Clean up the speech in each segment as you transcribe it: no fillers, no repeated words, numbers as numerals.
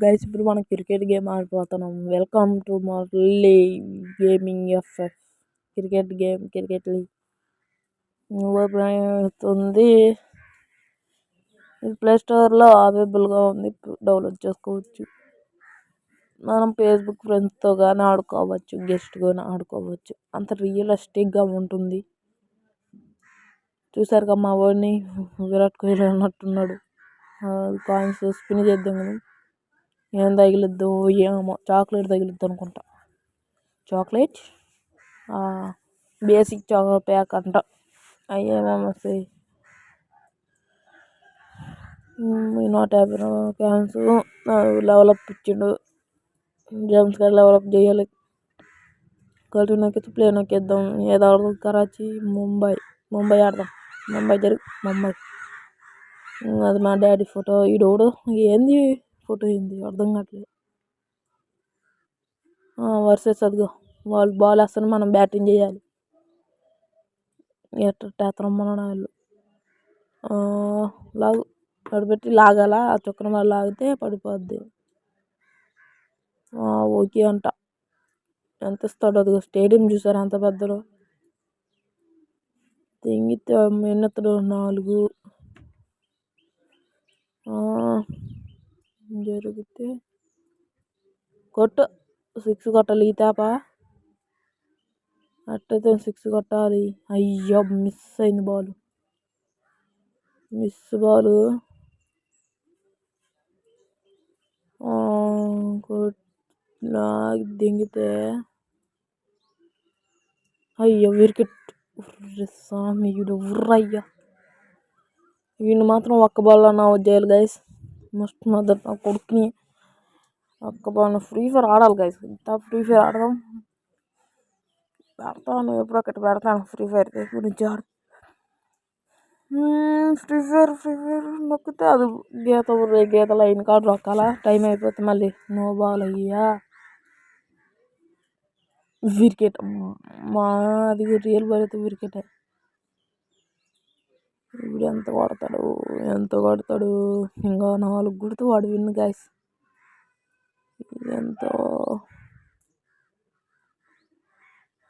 Guys, ఇప్పుడు మనం cricket game ఆడిపోతున్నాం. Welcome to మళ్ళీ gaming FF cricket game, cricket league అవుతుంది. ఇది ప్లే స్టోర్లో అవైలబుల్గా ఉంది, డౌన్లోడ్ చేసుకోవచ్చు. మనం ఫేస్బుక్ ఫ్రెండ్స్తో కానీ ఆడుకోవచ్చు, గెస్ట్ కానీ ఆడుకోవచ్చు. అంత రియలిస్టిక్గా ఉంటుంది. చూసారుగా మా వాడిని, విరాట్ కోహ్లీ అన్నట్టున్నాడు. కాయిన్స్ స్పిన్ చేద్దాం కదా, ఏం తగిలిద్దు ఏమో. చాక్లెట్ తగిలిద్దు అనుకుంటా. చాక్లెట్ బేసిక్ చాక్లెట్ ప్యాక్ అంట. అయ్యేమేమి వస్తాయి. 150 క్యాన్స్ డెవలప్ ఇచ్చిండు. గేమ్స్ కానీ డెవలప్ చేయాలి. కలిసి నొక్కితే ప్లే నొక్కేద్దాం. ఏదో ఆడదాం. కరాచీ, ముంబై ఆడదాం. ముంబై. అది మా డాడీ ఫోటో. ఈడోడు ఏంది ఫోటో, ఏంది అర్థం కావట్లేదు. వర్సెస్ అదిగో, వాళ్ళు బాల్ వేస్తాను, మనం బ్యాటింగ్ చేయాలి. ఎట్టేస్తాం మన వాళ్ళు. పడిపెట్టి లాగాల, ఆ చక్రం వాళ్ళు లాగితే పడిపోద్ది. ఓకే అంట. ఎంత ఇస్తాడు? అదిగో స్టేడియం చూసారు ఎంత పెద్దలో. తెంగితే ఎన్నెత్తడు 4 జరిగితే కొట్టు 6 కొట్టాలి. ఈ తేప అట్టయితే 6 కొట్టాలి. అయ్యో మిస్ అయింది బాల్. దింగితే అయ్యో వికెట్. స్వామి వీడు ఉర్రయ్యా. వీడిని మాత్రం ఒక్క బాల్ అన్న అవుట్ చేయాలి గైస్. మస్ట్ మదర్ నా కొడుకుని ఒక్క బాల్. ఫ్రీ ఫైర్ ఆడాలి గైస్. ఇంత ఫ్రీ ఫైర్ ఆడదాం. పెడతాను, ఎప్పుడొకటి పెడతాను ఫ్రీ ఫైర్ గురించి ఆడు. ఫ్రీ ఫైర్ నొక్కితే అది గీత లైన్ కార్డు రొక్కాల. టైం అయిపోతే మళ్ళీ నో బాల్. అయ్యా వికెట్. అది రియల్ బాల్ అయితే వికెట్. ఇప్పుడు ఎంత కొడతాడు. ఇంకా 4 కొడితే వాడు విన్ గైస్. ఎంతో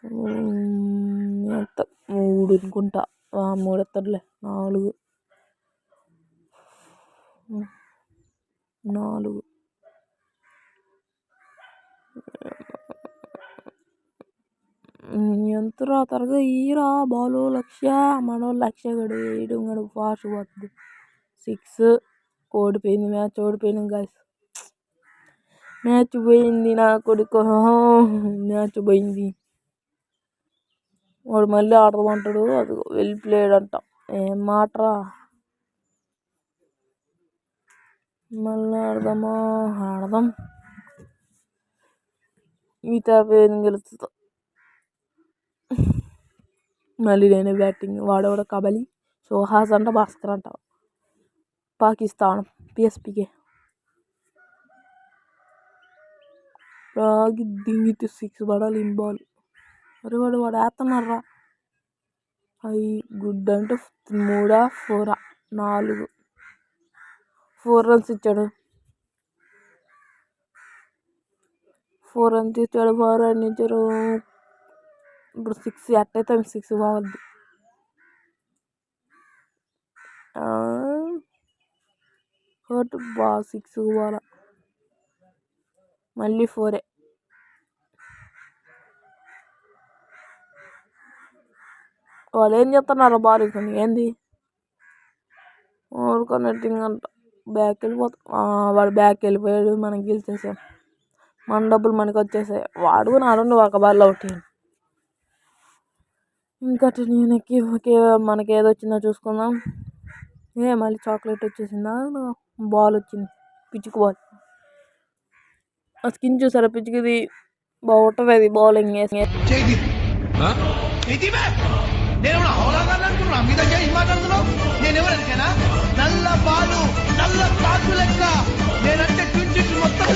3 అనుకుంటా. 3 ఎత్తడులే. 4 ఎంతరా త్వరగా ఈరా బాలు. లక్ష్య మనోళ్ళు. లక్ష్య గడు వేయడం గడు ఫాస్ట్ పోతుంది. 6 ఓడిపోయింది. మ్యాచ్ ఓడిపోయింది గైస్. మ్యాచ్ పోయింది నా కొడుకు. మ్యాచ్ పోయింది. వాడు మళ్ళీ ఆడదామంటాడు. అది వెల్ ప్లేడ్ అంట. ఏం మాటరా. మళ్ళీ ఆడదాం. ఈ తేప ఏం గెలుస్తుందో. మళ్ళీ నేనే బ్యాటింగ్. వాడేవాడ కబలి. సోహాస్ అంట, భాస్కర్ అంట. పాకిస్తాన్ పిఎస్పికే. రాగి దింగితే 6 పడాలి. In ball. అరే వాడు వేస్తున్నారా. అవి గుడ్ అంటే 3 4 4 రన్స్ ఇచ్చాడు. 4 రన్స్ ఇచ్చాడు. 4 రన్స్ ఇచ్చారు. ఇప్పుడు 6 ఎట్టయితే 6 బాగుంది. హర్ట్ 6 బాగా. మళ్ళీ 4. వాళ్ళు ఏం చెప్తున్నారు బాల్ ఏంది ఊరుకున్నట్టింగ్ అంట. బ్యాక్ వాడు బ్యాక్ వెళ్ళిపోయాడు. మనం గెలిచేసాం. మన డబ్బులు మనకి వచ్చేసాయి. వాడు కూడా ఆడండి ఒక బాల్ అవుట్. ఇంకా మనకి ఏదో వచ్చిందో చూసుకుందాం. మళ్ళీ చాక్లెట్ వచ్చేసిందా. బాల్ వచ్చింది. పిచ్చుకు బాల్. ఆ స్కిన్ చూసారా పిచ్చుకుది. బాగుంటుంది అది బౌలింగ్. నల్ల బాలు నల్ల కాకు లెక్క నేనంటే మొత్తం